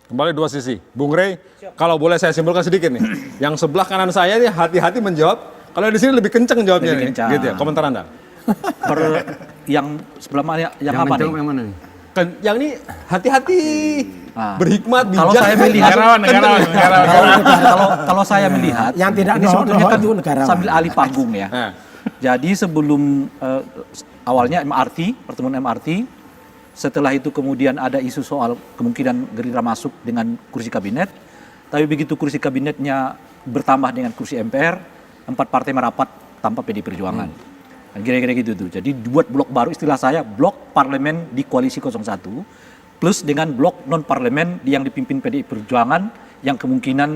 Kembali dua sisi. Bung Rey, kalau boleh saya simpulkan sedikit nih. Yang sebelah kanan saya ini hati-hati menjawab. Kalau di sini lebih kenceng jawabnya Lebih nih. kencang. Gitu ya. Komentar Anda. Yang sebelah mana? Yang apa nih? Yang mana nih? Yang ini hati-hati, berhikmat, bijak. Kalau saya melihat, negarawan. kalau saya melihat, Yang tidak ini sebetulnya kan juga negarawan. sambil alih panggung ya. Nah. Jadi sebelum awalnya pertemuan MRT, setelah itu kemudian ada isu soal kemungkinan Gerindra masuk dengan kursi kabinet, tapi begitu kursi kabinetnya bertambah dengan kursi MPR, 4 partai merapat tanpa PD Perjuangan. Dan kira-kira gitu tuh. Jadi buat blok baru, istilah saya blok parlemen di koalisi 01 plus dengan blok non parlemen yang dipimpin PD Perjuangan yang kemungkinan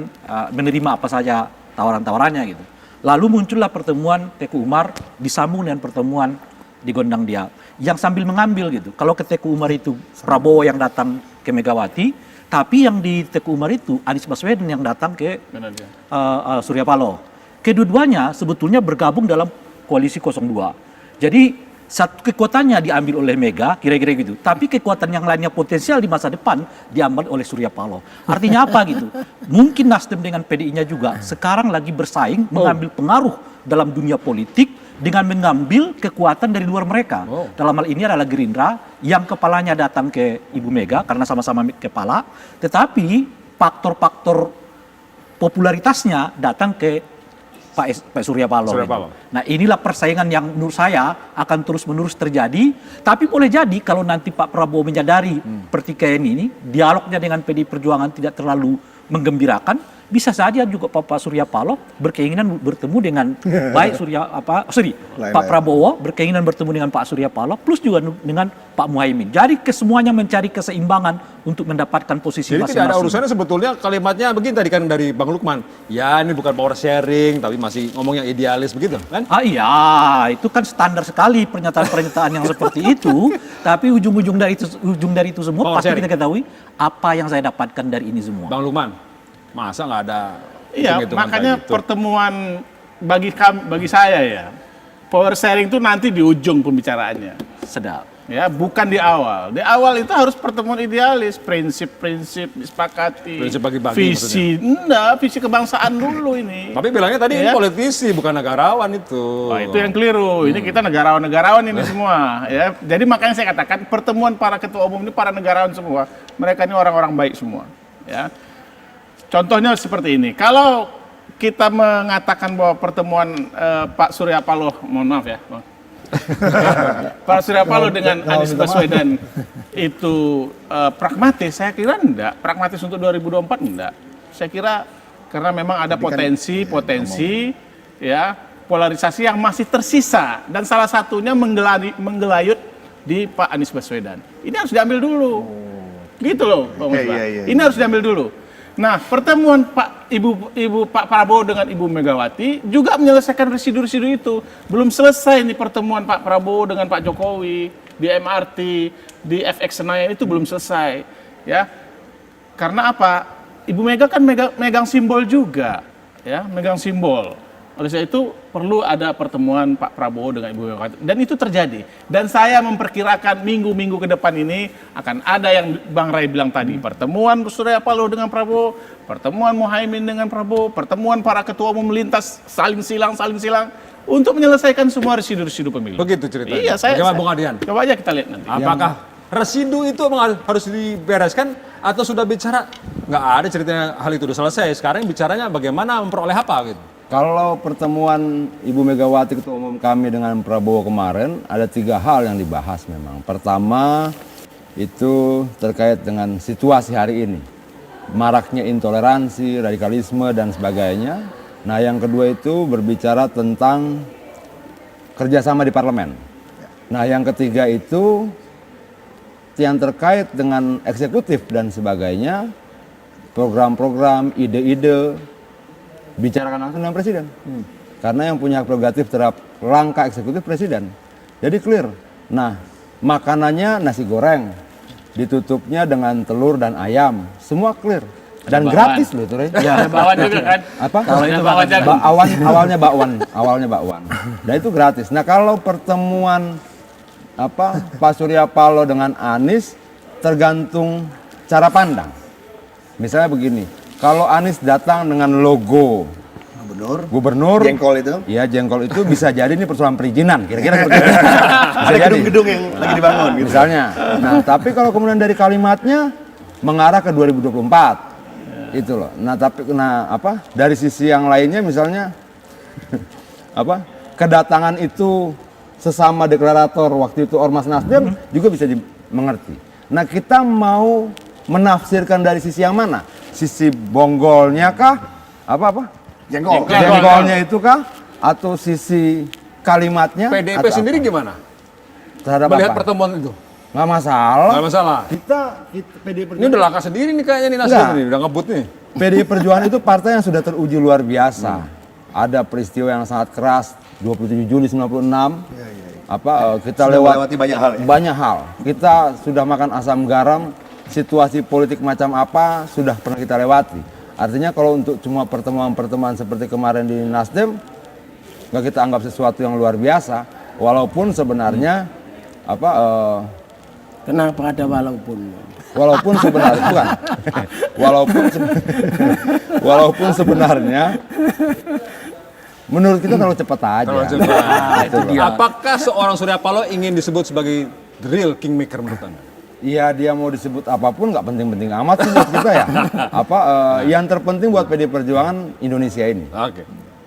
menerima apa saja tawaran-tawarannya gitu. Lalu muncullah pertemuan Teku Umar disambung dengan pertemuan di Gondang Dia yang sambil mengambil gitu. Kalau ke Teku Umar itu Prabowo yang datang ke Megawati, tapi yang di Teku Umar itu Anies Baswedan yang datang ke Surya Paloh. Kedua-duanya sebetulnya bergabung dalam koalisi 02. Jadi satu kekuatannya diambil oleh Mega, kira-kira gitu. Tapi kekuatan yang lainnya potensial di masa depan diambil oleh Surya Paloh. Artinya apa gitu? Mungkin Nasdem dengan PDI-nya juga sekarang lagi bersaing mengambil pengaruh dalam dunia politik dengan mengambil kekuatan dari luar mereka. Dalam hal ini adalah Gerindra yang kepalanya datang ke Ibu Mega karena sama-sama kepala, tetapi faktor-faktor popularitasnya datang ke Pak Surya Paloh. Nah inilah persaingan yang menurut saya akan terus-menerus terjadi. Tapi boleh jadi kalau nanti Pak Prabowo menyadari pertikaian ini, dialognya dengan PDI Perjuangan tidak terlalu menggembirakan, bisa saja juga Pak Surya Paloh berkeinginan bertemu dengan Pak Prabowo berkeinginan bertemu dengan Pak Surya Paloh plus juga dengan Pak Muhaimin. Jadi kesemuanya mencari keseimbangan untuk mendapatkan posisi masing-masing. Jadi tidak ada urusannya sebetulnya kalimatnya begini tadi kan dari Bang Lukman. Ya ini bukan power sharing tapi masih ngomongnya idealis begitu kan? Iya, itu kan standar sekali pernyataan-pernyataan yang seperti itu. Tapi ujung dari itu semua pasti kita ketahui apa yang saya dapatkan dari ini semua. Bang Lukman, masa nggak ada? Iya, makanya gitu. Pertemuan bagi saya ya, power sharing itu nanti di ujung pembicaraannya. Sedap. Ya, bukan di awal. Di awal itu harus pertemuan idealis, prinsip-prinsip disepakati. Prinsip bagi-bagi visi, enggak, visi kebangsaan dulu ini. Tapi bilangnya tadi ini politisi, bukan negarawan itu. Oh, itu yang keliru. Ini kita negarawan-negarawan ini semua. Ya, jadi makanya saya katakan pertemuan para ketua umum ini para negarawan semua. Mereka ini orang-orang baik semua. Ya. Contohnya seperti ini. Kalau kita mengatakan bahwa pertemuan Pak Surya Paloh, mohon maaf ya, Pak Surya Paloh dengan Anies Baswedan itu pragmatis, saya kira enggak. Pragmatis untuk 2024 enggak. Saya kira karena memang ada potensi ya polarisasi yang masih tersisa dan salah satunya menggelayut di Pak Anies Baswedan. Ini harus diambil dulu. Gitu loh, Pak Musbah. Ini harus diambil dulu. Nah, pertemuan Pak Prabowo dengan Ibu Megawati juga menyelesaikan residu-residu itu. Belum selesai nih pertemuan Pak Prabowo dengan Pak Jokowi di MRT, di FX Senayan itu belum selesai, ya. Karena apa? Ibu Mega kan megang simbol juga, ya, megang simbol. Oleh sebab itu perlu ada pertemuan Pak Prabowo dengan Ibu Megawati dan itu terjadi. Dan saya memperkirakan minggu-minggu ke depan ini akan ada yang Bang Ray bilang tadi, pertemuan Surya Paloh dengan Prabowo, pertemuan Muhaimin dengan Prabowo, pertemuan para ketua umum lintas saling silang untuk menyelesaikan semua residu-residu pemilu. Begitu ceritanya. Iya, bagaimana Bung Adian? Coba aja kita lihat nanti. Apakah residu itu harus dibereskan atau sudah bicara nggak ada ceritanya hal itu sudah selesai? Sekarang bicaranya bagaimana memperoleh apa gitu? Kalau pertemuan Ibu Megawati Ketua Umum kami dengan Prabowo kemarin, ada 3 hal yang dibahas memang. Pertama, itu terkait dengan situasi hari ini. Maraknya intoleransi, radikalisme, dan sebagainya. Nah, yang kedua itu berbicara tentang kerjasama di parlemen. Nah, yang ketiga itu yang terkait dengan eksekutif dan sebagainya, program-program, ide-ide, bicarakan langsung dengan presiden. Karena yang punya prerogatif terhadap langkah eksekutif presiden. Jadi clear. Nah, makanannya nasi goreng, ditutupnya dengan telur dan ayam, semua clear. Dan gratis loh itu, Rey. Ya, bakwan juga kan? Apa? Kalau itu bakwan jagung. Awalnya bakwan. Dan itu gratis. Nah, kalau pertemuan Pak Surya Paloh dengan Anies tergantung cara pandang. Misalnya begini, kalau Anies datang dengan logo gubernur, Jengkol itu. ya jengkol itu bisa jadi ini persoalan perizinan, kira-kira seperti itu. Bisa Ada jadi. gedung-gedung yang lagi dibangun gitu. Misalnya. Nah, tapi kalau kemudian dari kalimatnya mengarah ke 2024. Itu loh. Nah, tapi dari sisi yang lainnya misalnya kedatangan itu sesama deklarator waktu itu Ormas Nasdem juga bisa dimengerti. Nah, kita mau menafsirkan dari sisi yang mana? Sisi bonggolnya kah? Jengkol. Jengkolnya itu kah? Atau sisi kalimatnya? PDIP atau sendiri apa? gimana? Terhadap Melihat apa? pertemuan itu? Nggak masalah. Nggak masalah. Kita PDI Ini Perjuangan, udah langkah sendiri nih kayaknya nih Nasdem Enggak. nih, udah ngebut nih. PDI Perjuangan itu partai yang sudah teruji luar biasa. Ada peristiwa yang sangat keras 27 Juli 96. Kita Sudah lewat melewati banyak hal ya? banyak hal. Kita sudah makan asam garam, situasi politik macam apa sudah pernah kita lewati. Artinya kalau untuk cuma pertemuan-pertemuan seperti kemarin di Nasdem, nggak kita anggap sesuatu yang luar biasa. Walaupun sebenarnya Kenapa ada walaupun? walaupun sebenarnya bukan. walaupun sebenarnya menurut kita terlalu cepat aja. Terlalu cepat. Itu loh. Apakah seorang Surya Paloh ingin disebut sebagai the real kingmaker menurut Anda? Iya, dia mau disebut apapun nggak penting-penting amat sih buat kita ya. Yang terpenting buat PD Perjuangan Indonesia ini. Oke.